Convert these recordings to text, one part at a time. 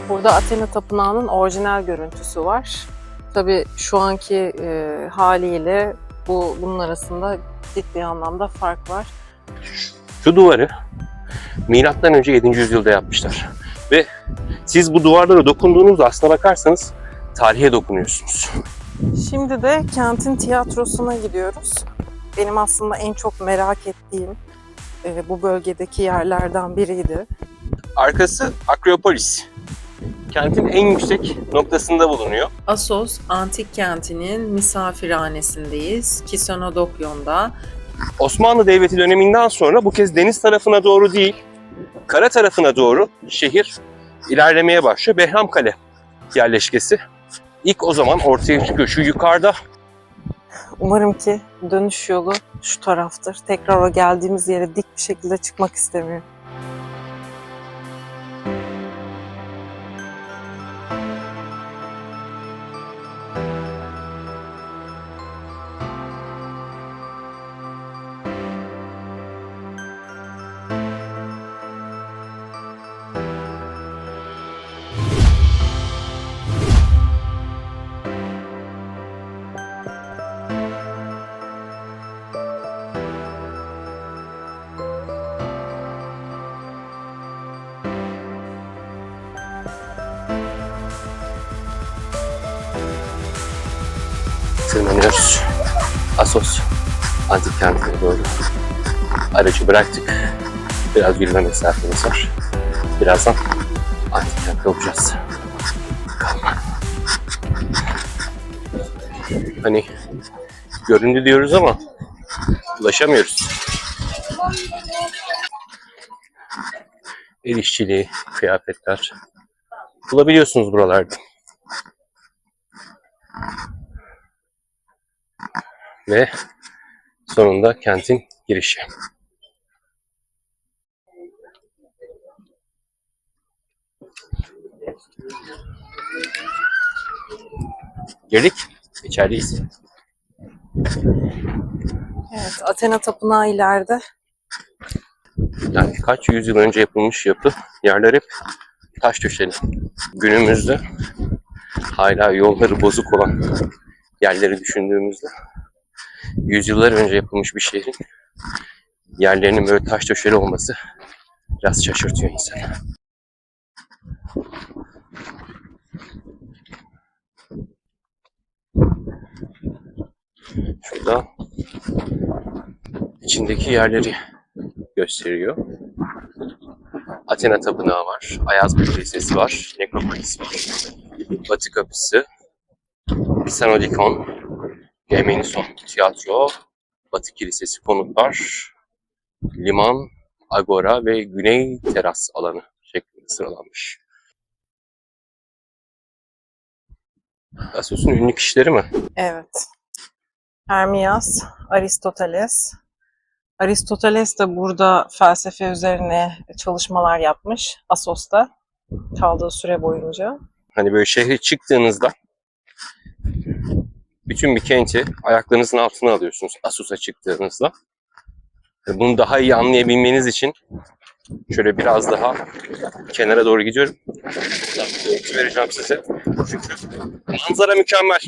Burada Athena Tapınağı'nın orijinal görüntüsü var. Tabii şu anki haliyle bunun arasında ciddi anlamda fark var. Şu duvarı milattan önce 7. yüzyılda yapmışlar. Ve siz bu duvarlara dokunduğunuzda aslına bakarsanız tarihe dokunuyorsunuz. Şimdi de kentin tiyatrosuna gidiyoruz. Benim aslında en çok merak ettiğim bu bölgedeki yerlerden biriydi. Arkası Akropolis. Kentin en yüksek noktasında bulunuyor. Assos antik kentinin misafirhanesindeyiz. Kisonodokyon'da. Osmanlı Devleti döneminden sonra bu kez deniz tarafına doğru değil, kara tarafına doğru şehir ilerlemeye başlıyor. Behramkale yerleşkesi İlk o zaman ortaya çıkıyor. Şu yukarıda. Umarım ki dönüş yolu şu taraftır. Tekrar o geldiğimiz yere dik bir şekilde çıkmak istemiyorum. Tırmanıyoruz. Assos antik kentine doğru. Aracı bıraktık. Biraz yürüme mesafemiz var. Birazdan antik kentte olacağız. Hani göründü diyoruz ama ulaşamıyoruz. El işçiliği, kıyafetler bulabiliyorsunuz buralarda. Ve sonunda kentin girişi. Girdik, içerideyiz. Evet, Athena Tapınağı ileride. Yani kaç yüzyıl önce yapılmış yapı, yerler hep taş döşeli. Günümüzde hala yolları bozuk olan yerleri düşündüğümüzde yüzyıllar önce yapılmış bir şehrin yerlerinin böyle taş döşeli olması biraz şaşırtıyor insanı. Şurada içindeki yerleri gösteriyor. Athena Tapınağı var, Ayazma Kilisesi var, Nekropolis var, Batı Kapısı, Pisanodikon, Yemeğin Son Tiyatro, Batı Kilisesi, konutlar, liman, agora ve güney teras alanı şeklinde sıralanmış. Assos'un ünlü kişileri mi? Evet. Hermias, Aristoteles. Aristoteles de burada felsefe üzerine çalışmalar yapmış. Assos'ta kaldığı süre boyunca. Hani böyle şehre çıktığınızda bütün bir kenti ayaklarınızın altına alıyorsunuz Assos'a çıktığınızda. Bunu daha iyi anlayabilmeniz için şöyle biraz daha kenara doğru gidiyorum. Görüntü vereceğim size. Çünkü manzara mükemmel.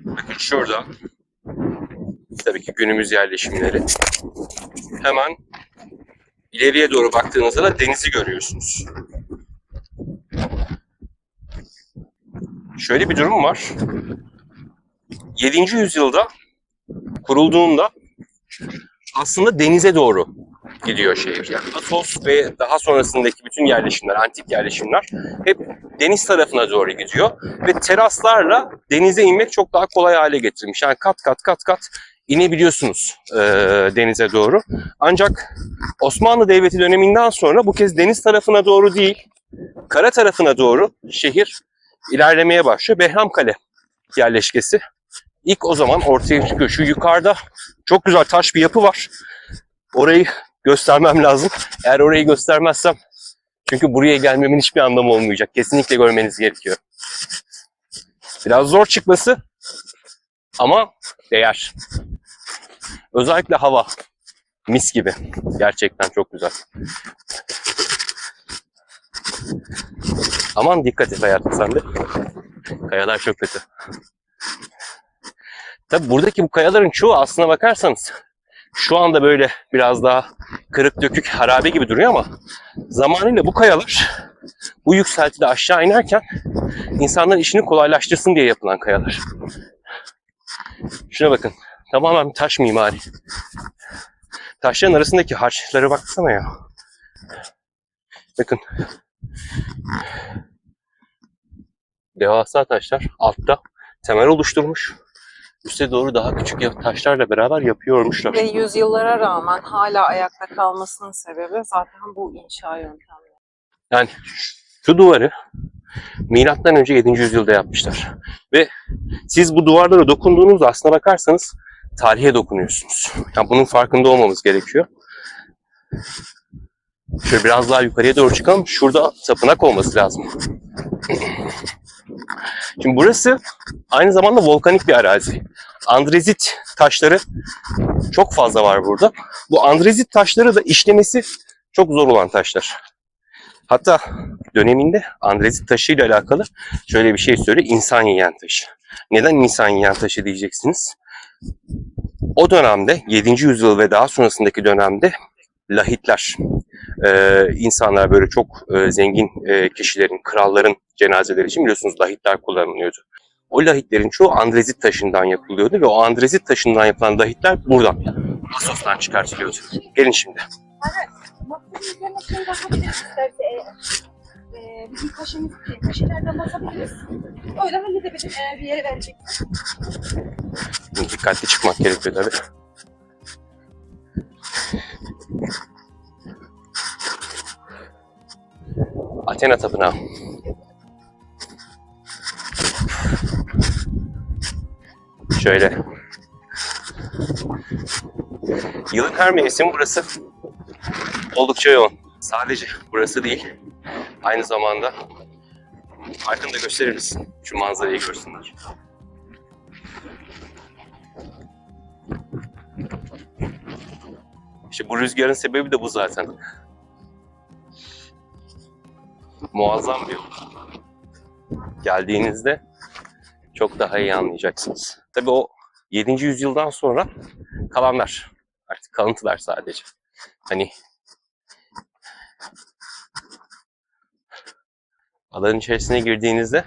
Bakın şurada. Tabii ki günümüz yerleşimleri. Hemen ileriye doğru baktığınızda da denizi görüyorsunuz. Şöyle bir durum var. 7. yüzyılda kurulduğunda aslında denize doğru gidiyor şehir. Yani Assos ve daha sonrasındaki bütün yerleşimler, antik yerleşimler hep deniz tarafına doğru gidiyor. Ve teraslarla denize inmek çok daha kolay hale getirilmiş. Yani kat kat inebiliyorsunuz denize doğru. Ancak Osmanlı Devleti döneminden sonra bu kez deniz tarafına doğru değil, kara tarafına doğru şehir ilerlemeye başlıyor. Behramkale yerleşkesi İlk o zaman ortaya çıkıyor. Şu yukarıda çok güzel taş bir yapı var. Orayı göstermem lazım. Eğer orayı göstermezsem, çünkü buraya gelmemin hiçbir anlamı olmayacak. Kesinlikle görmeniz gerekiyor. Biraz zor çıkması ama değer. Özellikle hava. Mis gibi. Gerçekten çok güzel. Aman dikkat et hayatım sen de. Kayalar çok kötü. Tabi buradaki bu kayaların çoğu aslına bakarsanız şu anda böyle biraz daha kırık dökük harabe gibi duruyor ama zamanıyla bu kayalar bu yükseltide aşağı inerken insanların işini kolaylaştırsın diye yapılan kayalar. Şuna bakın. Tamamen taş mimari. Taşların arasındaki harçlara baksana ya. Bakın. Devasa taşlar altta temel oluşturmuş. Üste doğru daha küçük taşlarla beraber yapıyormuşlar. Ve yüzyıllara rağmen hala ayakta kalmasının sebebi zaten bu inşa yöntemleri. Yani şu duvarı milattan önce 7. yüzyılda yapmışlar. Ve siz bu duvarlara dokunduğunuzda aslına bakarsanız tarihe dokunuyorsunuz. Yani bunun farkında olmamız gerekiyor. Şöyle biraz daha yukarıya doğru çıkalım. Şurada tapınak olması lazım. Şimdi burası aynı zamanda volkanik bir arazi. Andezit taşları çok fazla var burada. Bu andezit taşları da işlemesi çok zor olan taşlar. Hatta döneminde andezit taşı ile alakalı şöyle bir şey söylüyor. İnsan yiyen taşı. Neden insan yiyen taşı diyeceksiniz? O dönemde 7. yüzyıl ve daha sonrasındaki dönemde lahitler, insanlar böyle çok zengin kişilerin, kralların cenazeleri için biliyorsunuz lahitler kullanılıyordu. O lahitlerin çoğu andezit taşından yapılıyordu ve o andezit taşından yapılan lahitler buradan, Assos'tan çıkartılıyordu. Gelin şimdi. Masanın üzerine şey bakabiliriz isterse bizim kaşelerden basabiliriz. Öyle halledebiliriz eğer bir yere verecek. Dikkatli çıkmak gerekiyor tabii. Athena Tapınağı. Şöyle. Yılın her mevsimi burası oldukça yoğun. Sadece burası değil. Aynı zamanda arkamda gösterir misin? Şu manzarayı görsünler. İşte bu rüzgarın sebebi de bu zaten. Muazzam bir yol. Geldiğinizde çok daha iyi anlayacaksınız. Tabii o 7. yüzyıldan sonra kalanlar. Artık kalıntılar sadece. Hani alanın içerisine girdiğinizde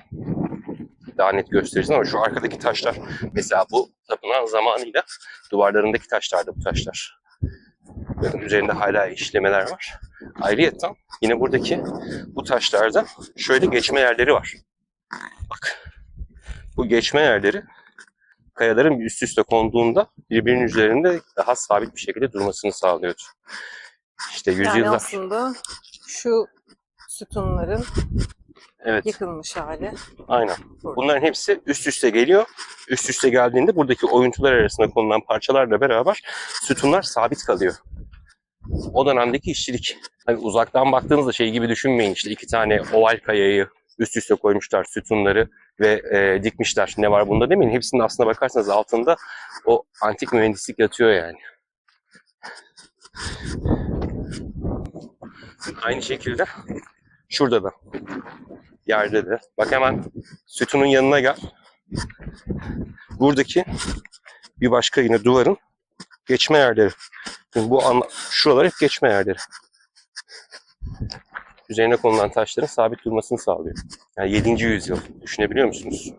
daha net gösteririz ama şu arkadaki taşlar mesela bu tapınağın zamanıyla duvarlarındaki taşlardı bu taşlar. Bakın üzerinde hala işlemeler var. Ayrıca yine buradaki bu taşlarda şöyle geçme yerleri var. Bak. Bu geçme yerleri kayaların üst üste konduğunda birbirinin üzerinde daha sabit bir şekilde durmasını sağlıyordu. İşte yüzyıllar. Yani aslında şu sütunların Evet. yıkılmış hali. Aynen. Bunların hepsi üst üste geliyor. Üst üste geldiğinde buradaki oyuntular arasında konulan parçalarla beraber sütunlar sabit kalıyor. O dönemdeki işçilik. Hani uzaktan baktığınızda şey gibi düşünmeyin, işte iki tane oval kayayı üst üste koymuşlar sütunları ve dikmişler. Ne var bunda demeyin. Hepsinin aslına bakarsanız altında o antik mühendislik yatıyor yani. Aynı şekilde şurada da, yerde de. Bak hemen sütunun yanına gel. Buradaki bir başka yine duvarın geçme yerleri. Şuralar hep geçme yerleri. Üzerine konulan taşların sabit durmasını sağlıyor. Yani 7. yüzyıl. Düşünebiliyor musunuz?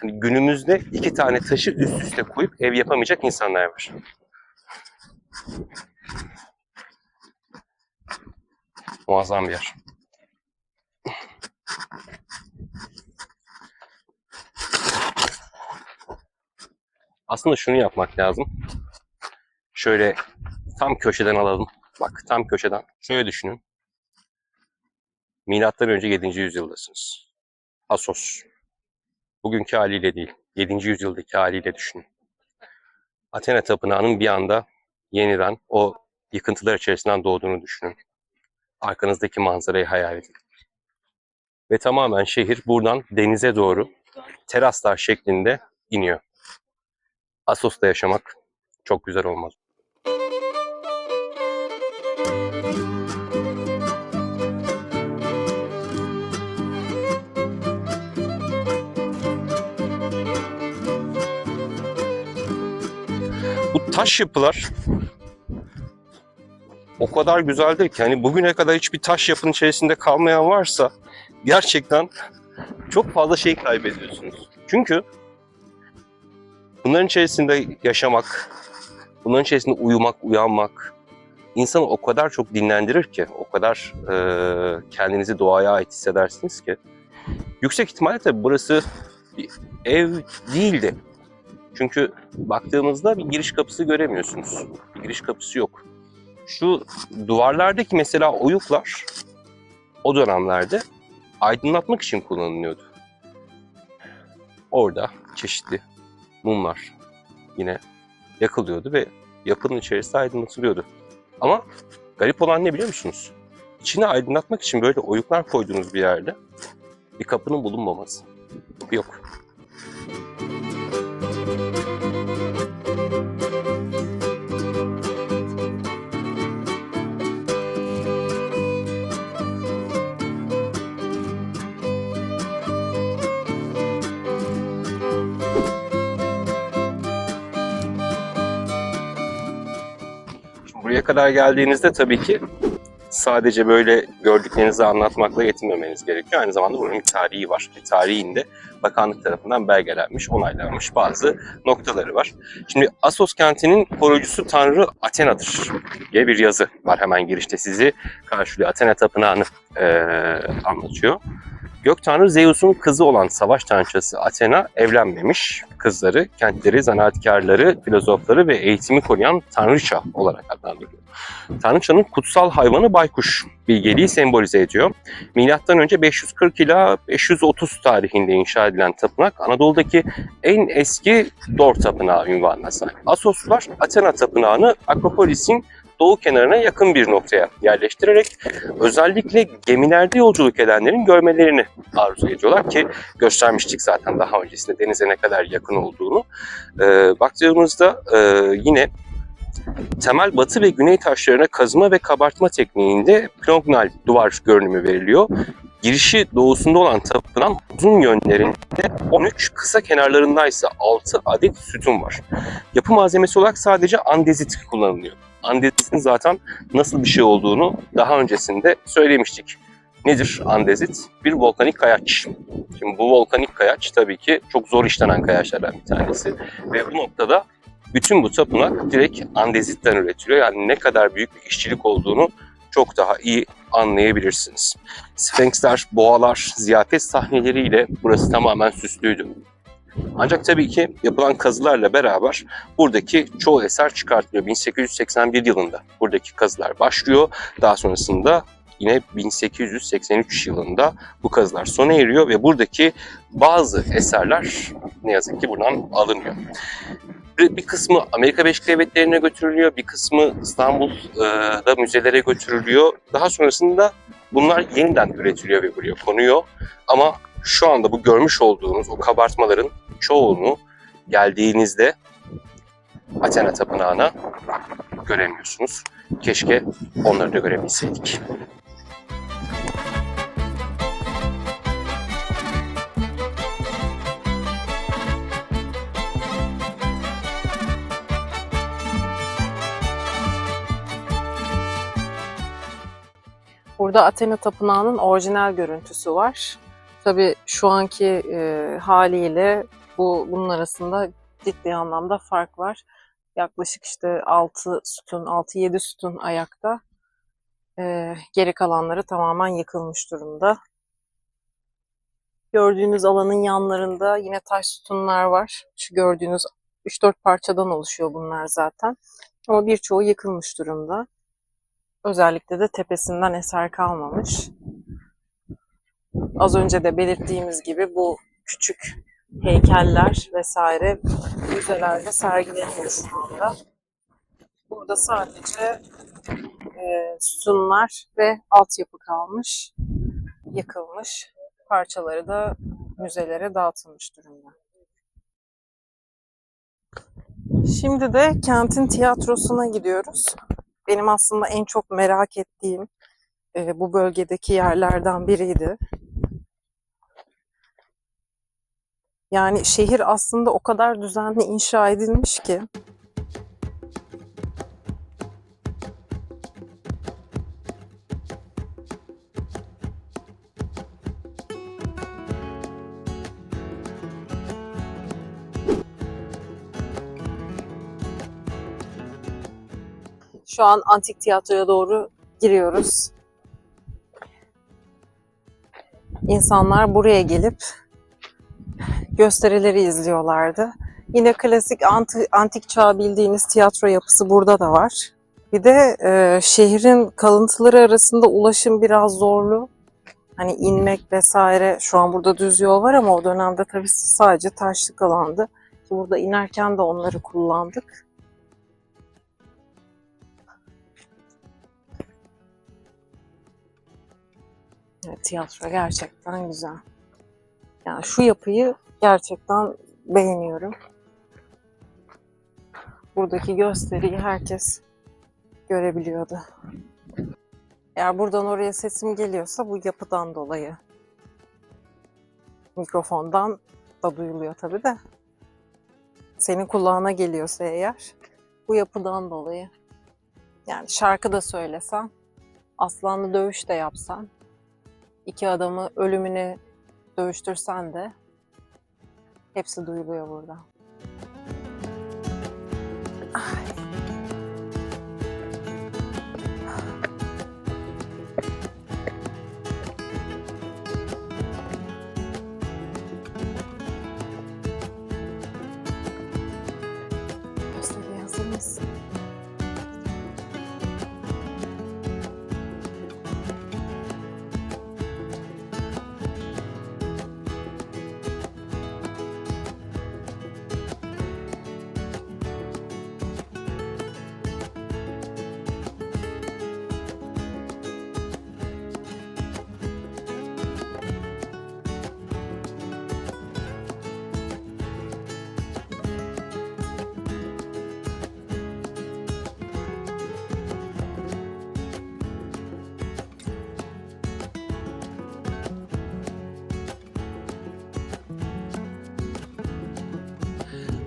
Yani günümüzde iki tane taşı üst üste koyup ev yapamayacak insanlar var. Muazzam bir yer. Aslında şunu yapmak lazım. Şöyle tam köşeden alalım. Bak tam köşeden. Şöyle düşünün. Milattan önce 7. yüzyıldasınız. Assos. Bugünkü haliyle değil. 7. yüzyıldaki haliyle düşünün. Athena Tapınağı'nın bir anda yeniden o yıkıntılar içerisinden doğduğunu düşünün. Arkanızdaki manzarayı hayal edin. Ve tamamen şehir buradan denize doğru teraslar şeklinde iniyor. Assos'ta yaşamak çok güzel olmalı. Bu taş yapılar o kadar güzeldir ki hani bugüne kadar hiçbir taş yapının içerisinde kalmayan varsa gerçekten çok fazla şey kaybediyorsunuz. Çünkü bunların içerisinde yaşamak, bunların içerisinde uyumak, uyanmak insanı o kadar çok dinlendirir ki, o kadar kendinizi doğaya ait hissedersiniz ki. Yüksek ihtimalle tabii burası bir ev değildi. Çünkü baktığımızda bir giriş kapısı göremiyorsunuz. Bir giriş kapısı yok. Şu duvarlardaki mesela oyuklar o dönemlerde aydınlatmak için kullanılıyordu. Orada çeşitli mumlar yine yakılıyordu ve yapının içerisi aydınlatılıyordu. Ama garip olan ne biliyor musunuz? İçini aydınlatmak için böyle oyuklar koyduğunuz bir yerde bir kapının bulunmaması. Yok. Buraya kadar geldiğinizde tabii ki sadece böyle gördüklerinizi anlatmakla yetinmemeniz gerekiyor. Aynı zamanda bunun bir tarihi var. Tarihinde bakanlık tarafından belgelenmiş, onaylanmış bazı noktaları var. Şimdi Assos kentinin koruyucusu tanrı Athena'dır diye bir yazı var hemen girişte sizi karşılıyor. Athena tapınağını anlatıyor. Gök tanrı Zeus'un kızı olan savaş tanrıçası Athena evlenmemiş. Kızları, kentleri, zanaatkarları, filozofları ve eğitimi koruyan tanrıça olarak adlandırılıyor. Tanrıçanın kutsal hayvanı baykuş bilgeliği sembolize ediyor. Milattan önce 540 ila 530 tarihinde inşa edilen tapınak Anadolu'daki en eski Dor tapınağı unvanına sahip. Assoslular Athena tapınağını Akropolis'in doğu kenarına yakın bir noktaya yerleştirerek özellikle gemilerde yolculuk edenlerin görmelerini arzu ediyorlar ki göstermiştik zaten daha öncesinde denize ne kadar yakın olduğunu. Baktığımızda yine temel batı ve güney taşlarına kazıma ve kabartma tekniğinde plongnal duvar görünümü veriliyor. Girişi doğusunda olan tapınağın uzun yönlerinde 13, kısa kenarlarındaysa 6 adet sütun var. Yapı malzemesi olarak sadece andezit kullanılıyor. Andezitin zaten nasıl bir şey olduğunu daha öncesinde söylemiştik. Nedir andezit? Bir volkanik kayaç. Şimdi bu volkanik kayaç tabii ki çok zor işlenen kayaçlardan bir tanesi. Ve bu noktada bütün bu tapınak direkt andezitten üretiliyor. Yani ne kadar büyük bir işçilik olduğunu çok daha iyi anlayabilirsiniz. Sfenksler, boğalar, ziyafet sahneleriyle burası tamamen süslüydü. Ancak tabii ki yapılan kazılarla beraber buradaki çoğu eser çıkartılıyor. 1881 yılında buradaki kazılar başlıyor. Daha sonrasında yine 1883 yılında bu kazılar sona eriyor ve buradaki bazı eserler ne yazık ki buradan alınıyor. Bir kısmı Amerika Birleşik Devletleri'ne götürülüyor, bir kısmı İstanbul'da müzelere götürülüyor. Daha sonrasında bunlar yeniden üretiliyor ve buraya konuyor. Ama şu anda bu görmüş olduğunuz o kabartmaların çoğunu geldiğinizde Athena Tapınağı'na göremiyorsunuz. Keşke onları da görebilseydik. Burada Athena Tapınağı'nın orijinal görüntüsü var. Tabii şu anki haliyle bunun arasında ciddi anlamda fark var. Yaklaşık işte 6 sütun, 6-7 sütun ayakta. Geri kalanları tamamen yıkılmış durumda. Gördüğünüz alanın yanlarında yine taş sütunlar var. Şu gördüğünüz 3-4 parçadan oluşuyor bunlar zaten. Ama birçoğu yıkılmış durumda. Özellikle de tepesinden eser kalmamış. Az önce de belirttiğimiz gibi bu küçük heykeller vesaire müzelerde sergileniyor şu anda. Burada sadece sütunlar ve altyapı kalmış, yıkılmış. Parçaları da müzelere dağıtılmış durumda. Şimdi de kentin tiyatrosuna gidiyoruz. benim aslında en çok merak ettiğim bu bölgedeki yerlerden biriydi. Yani şehir aslında o kadar düzenli inşa edilmiş ki. Şu an antik tiyatroya doğru giriyoruz. İnsanlar buraya gelip gösterileri izliyorlardı. Yine klasik antik çağ bildiğiniz tiyatro yapısı burada da var. Bir de şehrin kalıntıları arasında ulaşım biraz zorlu. Hani inmek vesaire, şu an burada düz yol var ama o dönemde tabii sadece taşlık alandı. Burada inerken de onları kullandık. Evet, tiyatro gerçekten güzel. Yani şu yapıyı gerçekten beğeniyorum. Buradaki gösteriyi herkes görebiliyordu. Eğer buradan oraya sesim geliyorsa bu yapıdan dolayı. Mikrofondan da duyuluyor tabii de. Senin kulağına geliyorsa eğer bu yapıdan dolayı. Yani şarkı da söylesen, aslanlı dövüş de yapsan, iki adamı ölümüne dövüştürsen de hepsi duyuluyor burada. Gösteriye hazır mısın?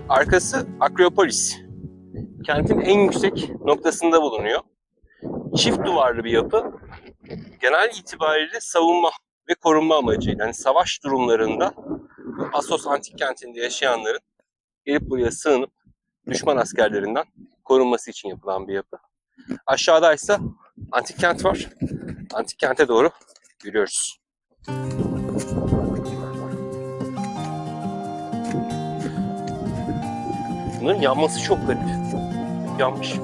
Arkası Akropolis. Kentin en yüksek noktasında bulunuyor. Çift duvarlı bir yapı. Genel itibariyle savunma ve korunma amacıyla, yani savaş durumlarında bu Assos antik kentinde yaşayanların gelip buraya sığınıp düşman askerlerinden korunması için yapılan bir yapı. Aşağıdaysa antik kent var. Antik kente doğru yürüyoruz. Bunların yanması çok garip. Yanmış.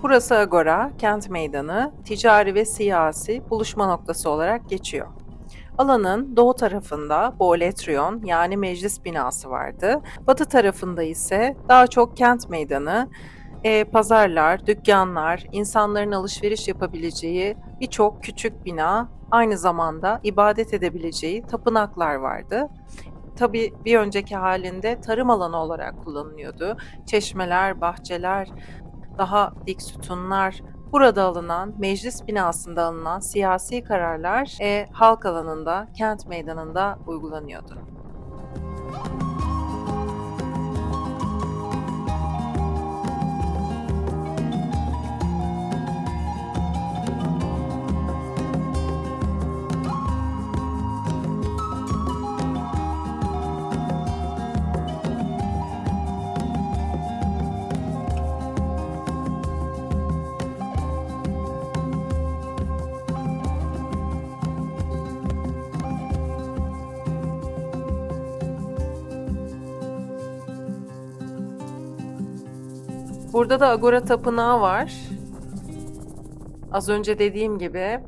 Burası Agora, kent meydanı, ticari ve siyasi buluşma noktası olarak geçiyor. Alanın doğu tarafında Boletrion yani meclis binası vardı. Batı tarafında ise daha çok kent meydanı, pazarlar, dükkanlar, insanların alışveriş yapabileceği birçok küçük bina, aynı zamanda ibadet edebileceği tapınaklar vardı. Tabii bir önceki halinde tarım alanı olarak kullanılıyordu. Çeşmeler, bahçeler, daha dik sütunlar, burada alınan, meclis binasında alınan siyasi kararlar halk alanında, kent meydanında uygulanıyordu. Burada da Agora Tapınağı var. Az önce dediğim gibi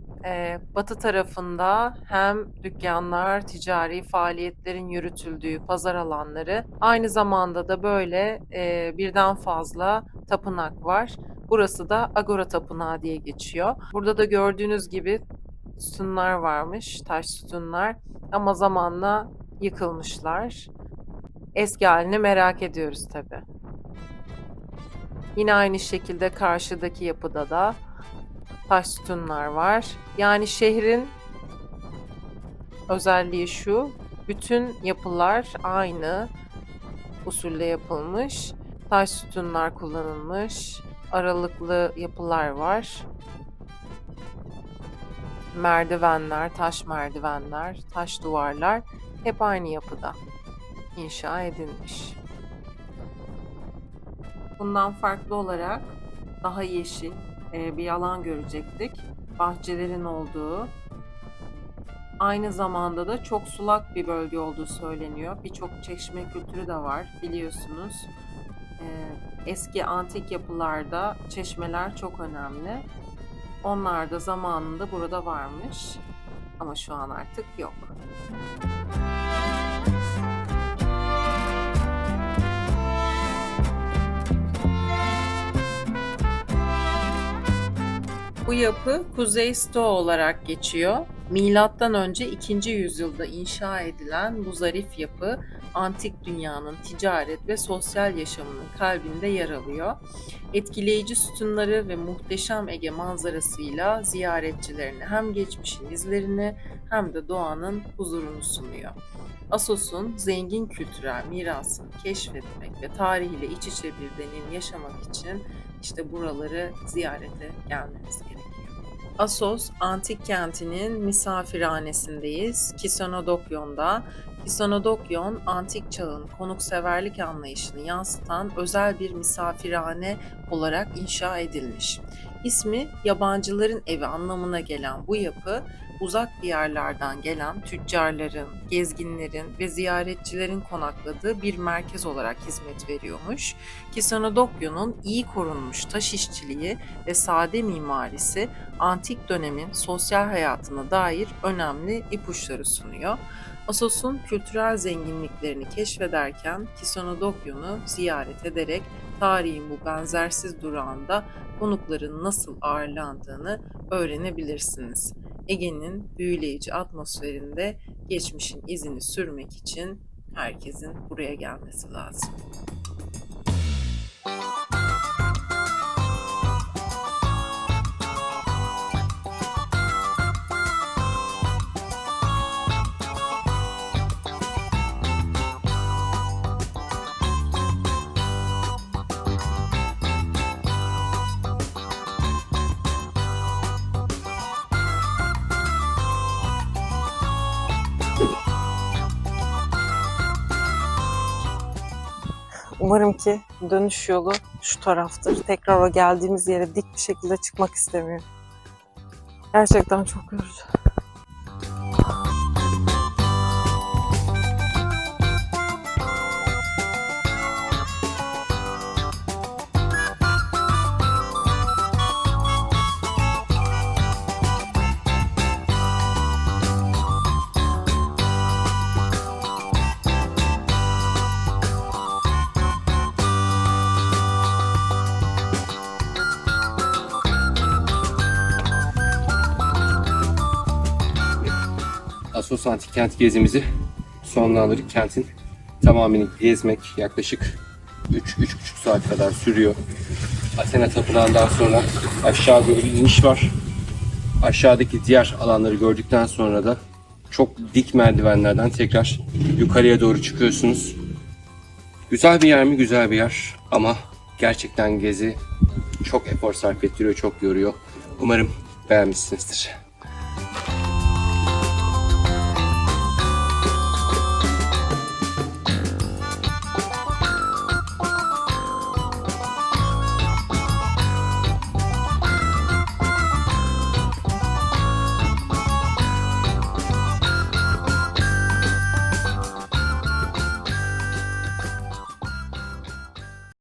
batı tarafında hem dükkanlar, ticari faaliyetlerin yürütüldüğü pazar alanları, aynı zamanda da böyle birden fazla tapınak var. Burası da Agora Tapınağı diye geçiyor. Burada da gördüğünüz gibi sütunlar varmış, taş sütunlar, ama zamanla yıkılmışlar. Eski halini merak ediyoruz tabii. Yine aynı şekilde karşıdaki yapıda da taş sütunlar var. Yani şehrin özelliği şu, bütün yapılar aynı usulde yapılmış. Taş sütunlar kullanılmış, aralıklı yapılar var. Merdivenler, taş duvarlar hep aynı yapıda inşa edilmiş. Bundan farklı olarak daha yeşil bir alan görecektik. Bahçelerin olduğu, aynı zamanda da çok sulak bir bölge olduğu söyleniyor. Birçok çeşme kültürü de var biliyorsunuz. Eski antik yapılarda çeşmeler çok önemli. Onlar da zamanında burada varmış ama şu an artık yok. Bu yapı Kuzey Stoa olarak geçiyor. Milattan önce 2. yüzyılda inşa edilen bu zarif yapı, antik dünyanın ticaret ve sosyal yaşamının kalbinde yer alıyor. Etkileyici sütunları ve muhteşem Ege manzarasıyla ziyaretçilerine hem geçmişin izlerini hem de doğanın huzurunu sunuyor. Assos'un zengin kültürel mirasını keşfetmek ve tarihiyle iç içe bir deneyim yaşamak için işte buraları ziyarete gelmeniz gerekiyor. Assos antik kentinin misafirhanesindeyiz. Kisonodokyon'da. Kisonodokyon, antik çağın konukseverlik anlayışını yansıtan özel bir misafirhane olarak inşa edilmiş. İsmi yabancıların evi anlamına gelen bu yapı, uzak diyarlardan gelen tüccarların, gezginlerin ve ziyaretçilerin konakladığı bir merkez olarak hizmet veriyormuş. Kisonodokyon'un iyi korunmuş taş işçiliği ve sade mimarisi antik dönemin sosyal hayatına dair önemli ipuçları sunuyor. Assos'un kültürel zenginliklerini keşfederken Kisonodokyon'u ziyaret ederek tarihin bu benzersiz durağında konukların nasıl ağırlandığını öğrenebilirsiniz. Ege'nin büyüleyici atmosferinde geçmişin izini sürmek için herkesin buraya gelmesi lazım. Umarım ki dönüş yolu şu taraftır. Tekrar o geldiğimiz yere dik bir şekilde çıkmak istemiyorum. Gerçekten çok yorucu. Assos Antik Kent gezimizi sonlandırdık. Kentin tamamını gezmek yaklaşık 3-3,5 saat kadar sürüyor. Athena Tapınağı'ndan sonra aşağı doğru bir iniş var. Aşağıdaki diğer alanları gördükten sonra da çok dik merdivenlerden tekrar yukarıya doğru çıkıyorsunuz. Güzel bir yer mi? Güzel bir yer. Ama gerçekten gezi çok efor sarf ettiriyor, çok yoruyor. Umarım beğenmişsinizdir.